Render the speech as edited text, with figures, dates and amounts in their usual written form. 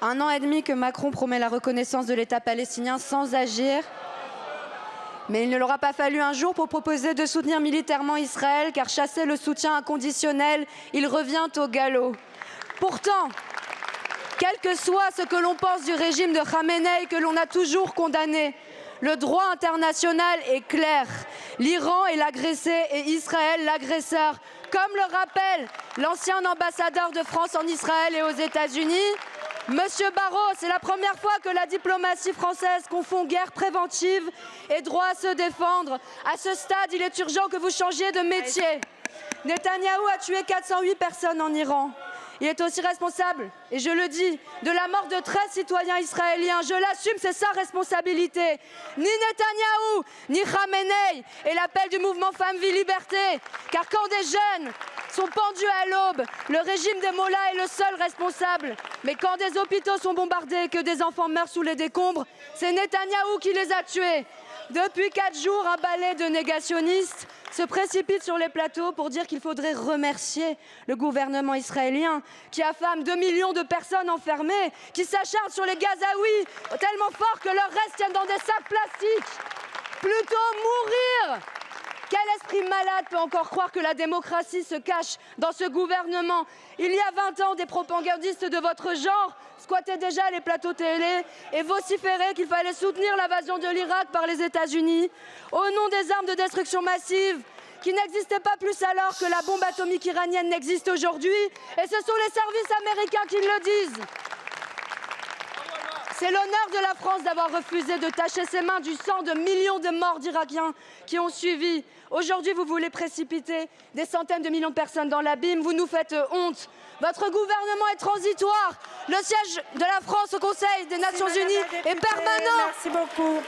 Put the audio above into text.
1 an et demi que Macron promet la reconnaissance de l'État palestinien sans agir. Mais il ne l'aura pas fallu un jour pour proposer de soutenir militairement Israël, car chasser le soutien inconditionnel, il revient au galop. Pourtant, quel que soit ce que l'on pense du régime de Khamenei, que l'on a toujours condamné, le droit international est clair. L'Iran est l'agressé et Israël l'agresseur. Comme le rappelle l'ancien ambassadeur de France en Israël et aux États-Unis, Monsieur Barrot, c'est la première fois que la diplomatie française confond guerre préventive et droit à se défendre. À ce stade, il est urgent que vous changiez de métier. Netanyahou a tué 408 personnes en Iran. Il est aussi responsable, et je le dis, de la mort de 13 citoyens israéliens. Je l'assume, c'est sa responsabilité. Ni Netanyahou, ni Khamenei, et l'appel du mouvement Femmes, Vie, Liberté. Car quand des jeunes sont pendus à l'aube, le régime des mollahs est le seul responsable. Mais quand des hôpitaux sont bombardés et que des enfants meurent sous les décombres, c'est Netanyahou qui les a tués. Depuis 4 jours, un balai de négationnistes se précipite sur les plateaux pour dire qu'il faudrait remercier le gouvernement israélien qui affame 2 millions de personnes enfermées, qui s'acharne sur les Gazaouis tellement fort que leurs restes tiennent dans des sacs plastiques. Plutôt mourir! Quel esprit malade peut encore croire que la démocratie se cache dans ce gouvernement? Il y a 20 ans, des propagandistes de votre genre squattaient déjà les plateaux télé et vociféraient qu'il fallait soutenir l'invasion de l'Irak par les États-Unis au nom des armes de destruction massive qui n'existaient pas plus alors que la bombe atomique iranienne n'existe aujourd'hui. Et ce sont les services américains qui le disent. C'est l'honneur de la France d'avoir refusé de tacher ses mains du sang de millions de morts d'Irakiens qui ont suivi. Aujourd'hui, vous voulez précipiter des centaines de millions de personnes dans l'abîme. Vous nous faites honte. Votre gouvernement est transitoire. Le siège de la France au Conseil des Nations Unies est permanent. Merci beaucoup.